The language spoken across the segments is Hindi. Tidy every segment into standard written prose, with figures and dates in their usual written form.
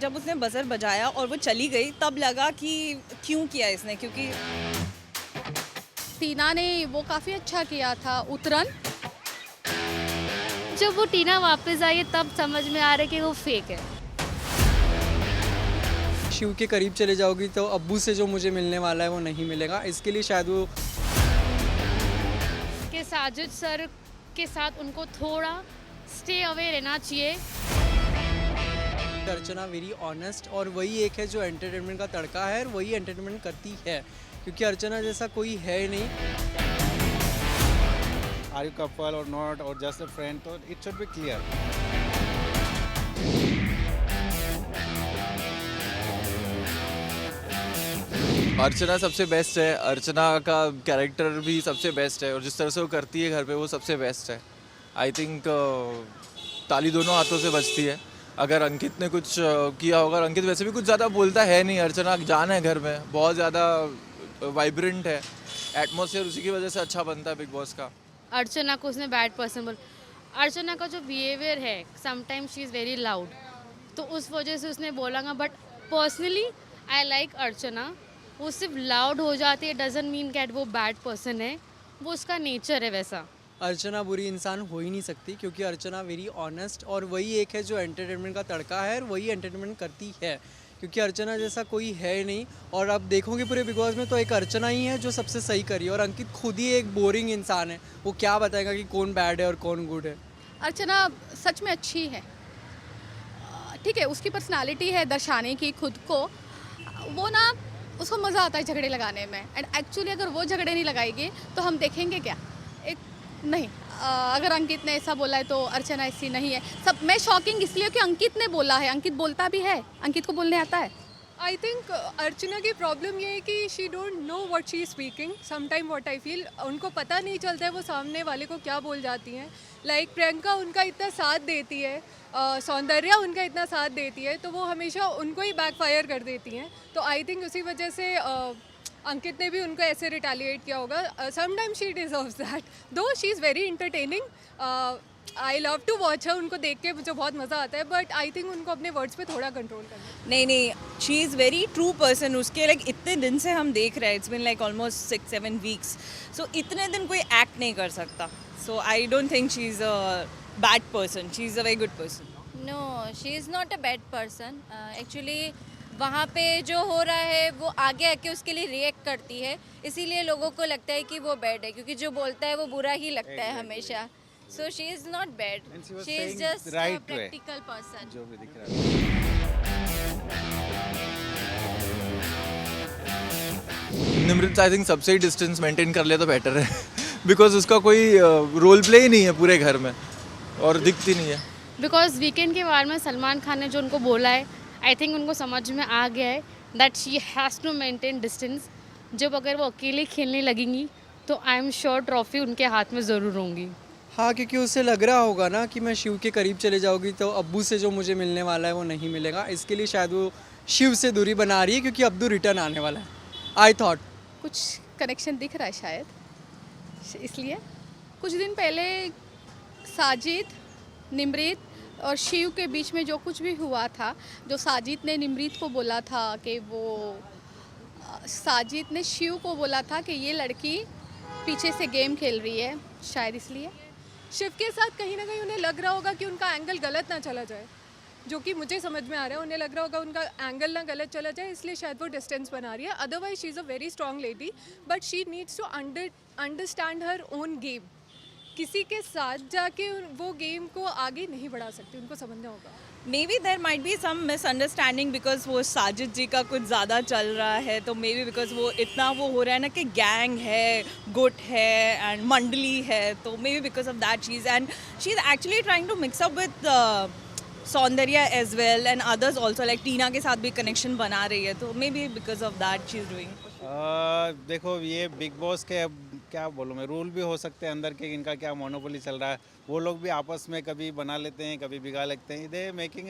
जब उसने बजर बजाया और वो चली गई तब लगा कि क्यों किया इसने, क्योंकि टीना ने वो काफ़ी अच्छा किया था उतरन। जब वो टीना वापस आई तब समझ में आ रहा है कि वो फेक है। शिव के करीब चले जाओगी तो अब्बू से जो मुझे मिलने वाला है वो नहीं मिलेगा, इसके लिए शायद वो कि साजिद सर के साथ उनको थोड़ा स्टे अवे रहना चाहिए। अर्चना वेरी ऑनेस्ट और वही एक है जो एंटरटेनमेंट का तड़का है और वही एंटरटेनमेंट करती है, क्योंकि अर्चना जैसा कोई है नहीं। Are you couple or not or just a friend, तो इट शुड बी क्लियर। अर्चना सबसे बेस्ट है, अर्चना का कैरेक्टर भी सबसे बेस्ट है और जिस तरह से वो करती है घर पे वो सबसे बेस्ट है। आई थिंक ताली दोनों हाथों से बजती है। अगर अंकित ने कुछ किया होगा, अंकित वैसे भी कुछ ज़्यादा बोलता है नहीं, अर्चना जान है घर में, बहुत ज़्यादा वाइब्रेंट है, एटमॉस्फेयर उसी की वजह से अच्छा बनता है बिग बॉस का। अर्चना को उसने बैड पर्सन बोल। अर्चना का जो बिहेवियर है sometimes she is very loud, तो उस वजह से उसने बोला। बट पर्सनली आई लाइक अर्चना। वो सिर्फ लाउड हो जाती है डजंट मीन कैट वो बैड पर्सन है, वो उसका नेचर है वैसा। अर्चना बुरी इंसान हो ही नहीं सकती, क्योंकि अर्चना वेरी ऑनेस्ट और वही एक है जो एंटरटेनमेंट का तड़का है और वही एंटरटेनमेंट करती है, क्योंकि अर्चना जैसा कोई है नहीं। और अब देखोगे पूरे बिग बॉस में तो एक अर्चना ही है जो सबसे सही करी है और अंकित खुद ही एक बोरिंग इंसान है, वो क्या बताएगा कि कौन बैड है और कौन गुड है। अर्चना सच में अच्छी है, ठीक है, उसकी पर्सनालिटी है दर्शाने की खुद को, वो ना उसको मज़ा आता है झगड़े लगाने में। एंड एक्चुअली अगर वो झगड़े नहीं लगाएगी तो हम देखेंगे क्या, एक नहीं। अगर अंकित ने ऐसा बोला है तो अर्चना ऐसी नहीं है। सब मैं शॉकिंग इसलिए कि अंकित ने बोला है, अंकित बोलता भी है, अंकित को बोलने आता है। आई थिंक अर्चना की प्रॉब्लम ये है कि she don't know what she is speaking. Sometime what I feel, उनको पता नहीं चलता है वो सामने वाले को क्या बोल जाती हैं। लाइक प्रियंका उनका इतना साथ देती है, सौंदर्या उनका इतना साथ देती है, तो वो हमेशा उनको ही बैकफायर कर देती हैं। तो आई थिंक उसी वजह से अंकित ने भी उनको ऐसे रिटेलिएट किया होगा। Sometime she deserves that, though she is very entertaining. I love to watch है, उनको देख के मुझे बहुत मज़ा आता है, बट आई थिंक उनको अपने वर्ड्स पे थोड़ा कंट्रोल करना है। नहीं, she is very true person. उसके लाइक इतने दिन से हम देख रहे हैं, it's been like almost 6-7 weeks, so इतने दिन कोई एक्ट नहीं कर सकता। So I don't think she is a bad person, she is a very good person. No, she is not a bad person. Actually वहाँ पे जो हो रहा है वो आगे आके उसके लिए रिएक्ट करती है, इसीलिए लोगों को लगता है कि वो बैड है, क्योंकि जो बोलता है वो बुरा ही लगता है हमेशा। So she is not bad, she is just a practical person. जो भी दिख रहा है। निमृत आई थिंक सबसे ही डिस्टेंस मेंटेन कर ले तो बेटर है बिकॉज उसका कोई रोल प्ले ही नहीं है पूरे घर में और दिखती नहीं है। बिकॉज वीकेंड के बारे में सलमान खान ने जो उनको बोला है, आई थिंक उनको समझ में आ गया है that she has to maintain distance. जब अगर वो अकेले खेलने लगेंगी तो आई एम श्योर ट्रॉफी उनके हाथ में ज़रूर होंगी। हाँ, क्योंकि उसे लग रहा होगा ना कि मैं शिव के करीब चले जाऊँगी तो अब्बू से जो मुझे मिलने वाला है वो नहीं मिलेगा, इसके लिए शायद वो शिव से दूरी बना रही है, क्योंकि अब्दू रिटर्न आने वाला है। आई थॉट कुछ कनेक्शन दिख रहा है शायद, इसलिए कुछ दिन पहले साजिद, निमृत और शिव के बीच में जो कुछ भी हुआ था, जो साजिद ने निमृत को बोला था कि वो साजिद ने शिव को बोला था कि ये लड़की पीछे से गेम खेल रही है, शायद इसलिए शिव के साथ कहीं ना कहीं उन्हें लग रहा होगा कि उनका एंगल गलत ना चला जाए, जो कि मुझे समझ में आ रहा है। उन्हें लग रहा होगा उनका एंगल ना गलत चला जाए, इसलिए शायद वो डिस्टेंस बना रही है। Otherwise she is a very strong lady, but she needs to understand her own game. किसी के साथ जाके वो गेम को आगे नहीं बढ़ा सकती, उनको समझना होगा। Maybe there might be some misunderstanding because वो साजिद जी का कुछ ज़्यादा चल रहा है, तो मे बी बिकॉज वो इतना वो हो रहा है ना कि गैंग है, गुट है एंड मंडली है, तो maybe because of that चीज़ and she is actually trying to mix up with Soundarya as well and others also, like Tina के साथ भी कनेक्शन बना रही है, तो maybe because of that she is doing. देखो ये बिग बॉस के, अब क्या बोलूँ मैं, रूल भी हो सकते हैं अंदर के, इनका क्या मोनोपोली चल रहा है, वो लोग भी आपस में कभी बना लेते हैं, कभी बिगा लेते हैं। They making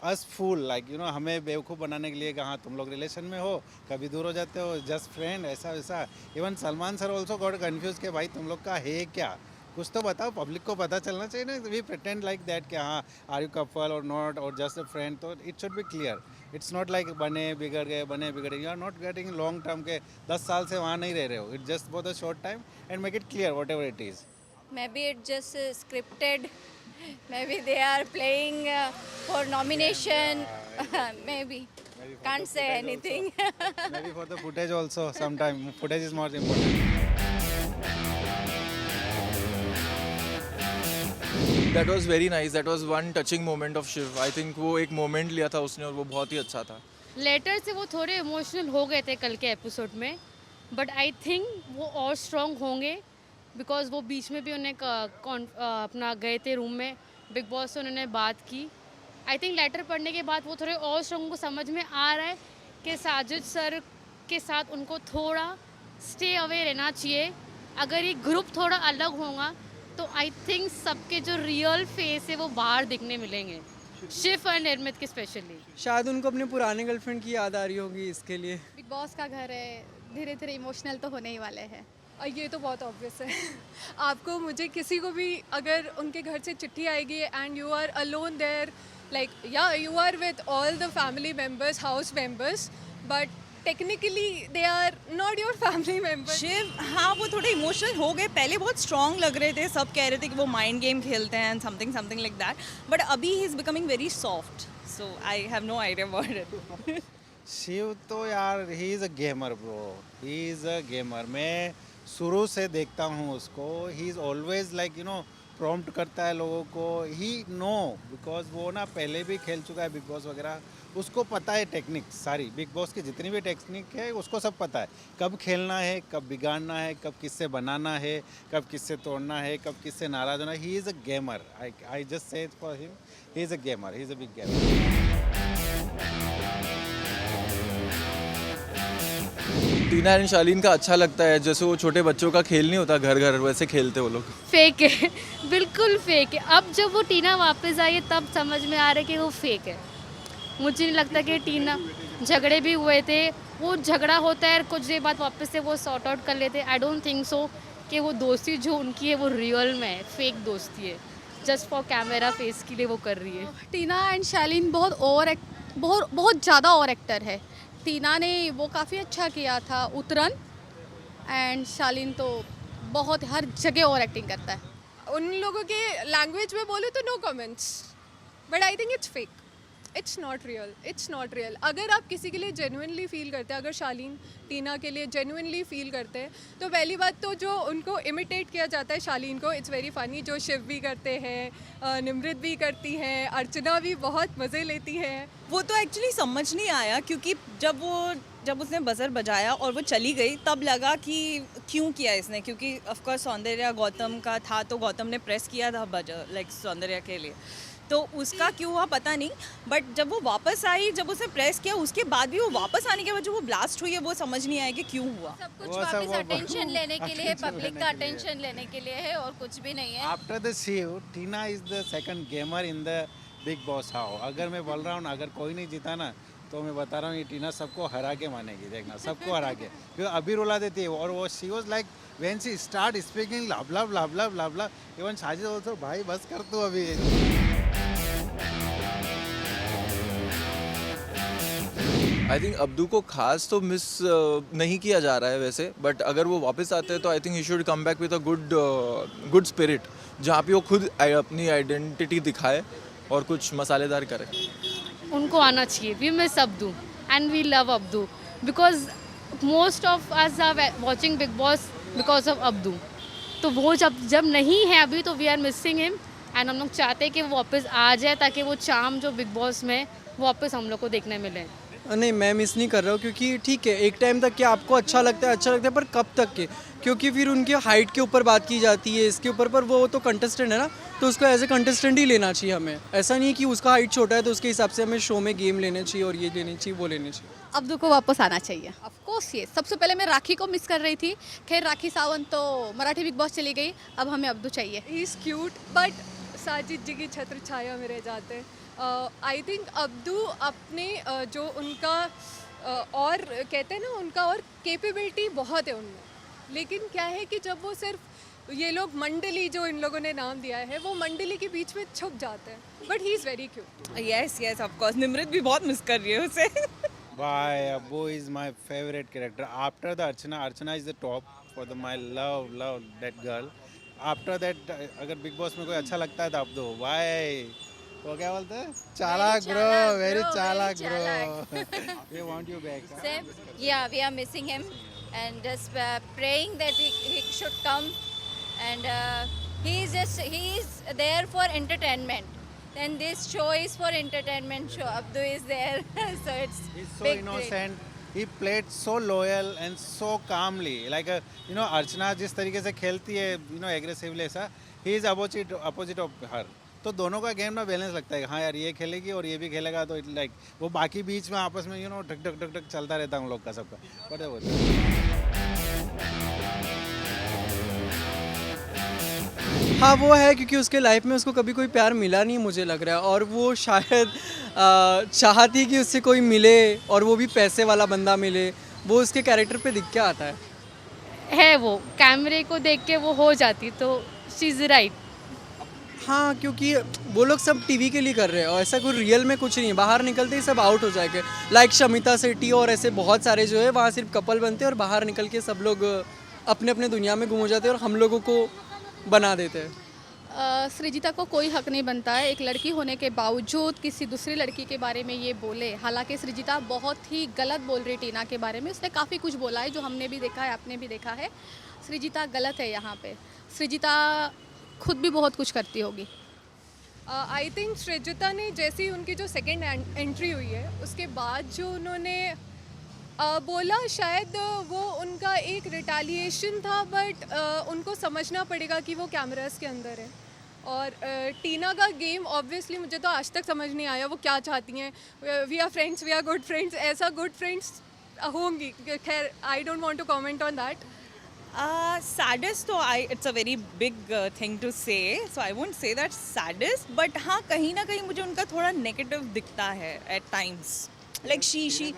us fool, like you know, हमें बेवकूफ़ बनाने के लिए कहाँ तुम लोग रिलेशन में हो, कभी दूर हो जाते हो, जस्ट फ्रेंड, ऐसा वैसा। Even Salman sir also got confuse कि भाई तुम लोग का है क्या, कुछ तो बताओ, पब्लिक को पता चलना चाहिए ना. वी प्रिटेंड लाइक दैट कि हाँ are you couple or not or just a friend, तो it should be clear. It's not like बने बिगड़ गए. You are not getting long term के 10 साल से वहाँ नहीं रह रहे हो. It just for the short time and make it clear whatever it is. Maybe it's just scripted. Maybe they are playing for nomination. Maybe. Can't say anything. Maybe for the footage also. Sometime footage is more important. That was very nice. That was one touching moment of Shiv. I think वो एक मोमेंट लिया था उसने और वो बहुत ही अच्छा था. लेटर से वो थोड़े इमोशनल हो गए थे कल के एपिसोड में, बट आई थिंक वो और स्ट्रॉन्ग होंगे बिकॉज वो बीच में भी उन्हें अपना गए थे रूम में, बिग बॉस से उन्होंने बात की. आई थिंक लेटर पढ़ने के बाद वो थोड़े और स्ट्रॉन्ग को समझ में आ रहा है कि साजिद सर के साथ उनको थोड़ा स्टे अवे रहना चाहिए. अगर ये ग्रुप थोड़ा अलग होगा तो आई थिंक सबके जो रियल फेस है वो बाहर दिखने मिलेंगे, शिव और निर्मित के स्पेशली. शायद उनको अपने पुराने गर्लफ्रेंड की याद आ रही होगी इसके लिए. बिग बॉस का घर है, धीरे धीरे इमोशनल तो होने ही वाले हैं. ये तो बहुत ऑब्वियस है. आपको मुझे किसी को भी अगर उनके घर से चिट्ठी आएगी and you are alone there, like या you are with all the family members, house members, but technically they are not your family members. Shiv हाँ वो थोड़े इमोशनल हो गए. पहले बहुत स्ट्रॉन्ग लग रहे थे, सब कह रहे थे कि वो माइंड गेम खेलते हैं and something like that, but अभी he is becoming very soft. So I have no idea about it. Shiv तो यार he is a gamer bro. He is a gamer. मैं शुरू से देखता हूँ उसको. He is always like you know prompt करता है लोगों को. ही नो बिकॉज वो ना पहले भी खेल चुका है बिग बॉस वगैरह. उसको पता है टेक्निक सारी. बिग बॉस की जितनी भी टेक्निक है उसको सब पता है. कब खेलना है, कब बिगाड़ना है, कब किससे बनाना है, कब किससे तोड़ना है, कब किससे नाराज होना है. He is a gamer. I just say for him he is a gamer. He is a big gamer. Tina and Shalin का अच्छा लगता है. जैसे वो छोटे बच्चों का खेल नहीं होता घर घर, वैसे खेलते वो लोग. फेक है, बिल्कुल फेक है. अब जब वो टीना वापस आई है तब समझ में आ रहा है कि वो फेक है. मुझे नहीं लगता कि टीना, झगड़े भी हुए थे, वो झगड़ा होता है कुछ देर बाद वापस से वो सॉर्ट आउट कर लेते. आई डोंट थिंक सो कि वो दोस्ती जो उनकी है वो रियल में है, फेक दोस्ती है. जस्ट फॉर कैमरा फेस के लिए वो कर रही है. टीना एंड शालीन बहुत ज़्यादा और एक्टर है. टीना ने वो काफ़ी अच्छा किया था उतरन, एंड शालीन तो बहुत हर जगह और एक्टिंग करता है. उन लोगों के लैंग्वेज में बोले तो no comments, but I think it's fake. It's not real. It's not real. अगर आप किसी के लिए जेन्युइनली फील करते हैं, अगर शालीन टीना के लिए जेन्युइनली फील करते हैं, तो पहली बात तो जो उनको इमिटेट किया जाता है शालीन को, इट्स वेरी फनी. जो शिव भी करते हैं, निमृत भी करती हैं, अर्चना भी बहुत मज़े लेती हैं. वो तो एक्चुअली समझ नहीं आया क्योंकि जब उसने बजर बजाया और वो चली गई तब लगा कि क्यों किया इसने, क्योंकि ऑफ कोर्स सौंदर्या गौतम का था तो गौतम ने प्रेस किया था बजर लाइक सौंदर्या के लिए, तो उसका क्यों हुआ पता नहीं. बट जब वो वापस आई, जब उसने प्रेस किया, उसके बाद भी वो वापस आने के बाद जो वो ब्लास्ट हुई है वो समझ नहीं आया कि क्यों हुआ. सब कुछ वो सब वापस वो- अटेंशन लेने के लिए, attention पब्लिक लेने का के लिए। अटेंशन लेने के लिए है और कुछ भी नहीं है. After the Shiv, Tina is the second gamer in the Bigg Boss house. अगर मैं बोल रहा हूँ ना, अगर कोई नहीं जीता ना, तो मैं बता रहा हूँ ये टीना सबको हरा के मानेगी. देखना, सबको हरा के. क्योंकि अभी रुला देती है और वो she was like when she start speaking love love love love love love. Even Sajid also, भाई बस कर तू अभी. आई थिंक अब्दू को खास तो मिस नहीं किया जा रहा है वैसे, बट अगर वो वापस आते हैं तो I think he should come back with a good spirit, जहाँ पे वो खुद अपनी आइडेंटिटी दिखाए और कुछ मसालेदार करे. उनको आना चाहिए. We miss Abdu and we love Abdu because most of us are watching Bigg Boss because of Abdu. तो वो जब नहीं है अभी तो we are missing him, and हम लोग चाहते हैं कि वो वापस आ जाए ताकि वो चार्म जो बिग बॉस में वो वापस हम लोग को देखने मिले. नहीं, मैं मिस नहीं कर रहा हूँ क्योंकि ठीक है एक टाइम तक कि आपको अच्छा लगता है पर कब तक के, क्योंकि फिर उनके हाइट के ऊपर बात की जाती है, इसके ऊपर, पर वो तो कंटेस्टेंट है ना, तो उसको एज ए कंटेस्टेंट ही लेना चाहिए हमें. ऐसा नहीं है कि उसका हाइट छोटा है तो उसके हिसाब से हमें शो में गेम लेने चाहिए और ये लेने चाहिए वो लेने चाहिए. अब्दू को वापस आना चाहिए. Of course. ये सबसे पहले मैं राखी को मिस कर रही थी. खैर राखी सावंत तो मराठी बिग बॉस चली गई, अब हमें अब्दू चाहिए. He is cute, but Sajid ji की छत्र छाया में रह जाते हैं. आई थिंक अब्दू अपने जो उनका और कहते हैं ना, उनका और कैपेबिलिटी बहुत है उनमें, लेकिन क्या है कि जब वो सिर्फ ये लोग मंडली जो इन लोगों ने नाम दिया है वो मंडली के बीच में छुप जाते हैं but he is very cute yes yes of course Nimrit भी बहुत मिस कर रही है उसे Why Abu is my favorite character. After the Archana is the top for the my love that girl. After that अगर बिग बॉस में कोई अच्छा लगता है तो आप दो. Why? वो क्या बोलते हैं? चालाक bro, very चालाक bro. We want you back. huh? Same. Yeah, we are missing him and just praying that he should come. And he is there for entertainment. And this show is for entertainment show. Abdu is there, so it's He's so big innocent. He played so loyal and so calmly. Like Archana जिस तरीके से खेलती है, aggressively ऐसा, he is opposite of her. तो दोनों का गेम ना बैलेंस लगता है. हाँ यार ये खेलेगी और ये भी खेलेगा तो लाइक वो बाकी बीच में आपस में ढक ढक ढक ढक चलता रहता है उन लोग का सबका. Whatever. हाँ वो है क्योंकि उसके लाइफ में उसको कभी कोई प्यार मिला नहीं मुझे लग रहा है और वो शायद चाहती कि उससे कोई मिले और वो भी पैसे वाला बंदा मिले. वो उसके कैरेक्टर पे दिख के आता है. वो कैमरे को देख के वो हो जाती तो शी इज़ राइट. हाँ क्योंकि वो लोग सब टीवी के लिए कर रहे हैं और ऐसा कोई रियल में कुछ नहीं है. बाहर निकलते ही सब आउट हो जाएंगे. लाइक शमिता शेट्टी और ऐसे बहुत सारे जो है वहाँ सिर्फ कपल बनते हैं और बाहर निकल के सब लोग अपने अपने दुनिया में गुम हो जाते हैं और हम लोगों को बना देते हैं. सृजिता को कोई हक नहीं बनता है एक लड़की होने के बावजूद किसी दूसरी लड़की के बारे में ये बोले. हालांकि सृजिता बहुत ही गलत बोल रही टीना के बारे में. उसने काफ़ी कुछ बोला है जो हमने भी देखा है, आपने भी देखा है. सृजिता गलत है यहाँ पे. सृजिता खुद भी बहुत कुछ करती होगी. आई थिंक सृजिता ने जैसी उनकी जो सेकेंड एंट्री हुई है उसके बाद जो उन्होंने बोला शायद वो उनका एक रिटालिएशन था बट उनको समझना पड़ेगा कि वो कैमरास के अंदर है. और टीना का गेम ऑब्वियसली मुझे तो आज तक समझ नहीं आया वो क्या चाहती हैं. We are friends, we are good friends, ऐसा गुड फ्रेंड्स होंगी. खैर I don't want to comment on that. saddest तो it's a very big thing to say, so I won't say that saddest, but हाँ कहीं ना कहीं मुझे उनका थोड़ा नेगेटिव दिखता है at times. Like she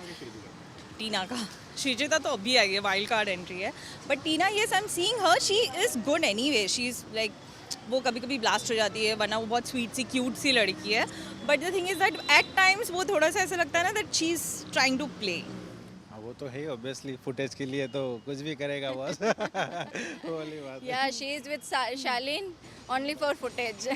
टीना का श्रीजिता तो अभी आई है, वाइल्ड कार्ड एंट्री है. But Tina yes I am seeing her, she is good anyway. She is like वो कभी कभी ब्लास्ट हो जाती है वरना वो बहुत स्वीट सी क्यूट सी लड़की है. But the thing is that at times वो थोड़ा सा ऐसा लगता है ना that she is trying to play. वो तो है ऑब्वियसली फुटेज के लिए तो कुछ भी करेगा बस. वो वाली बात है. Yeah, she is with Shalin only for footage.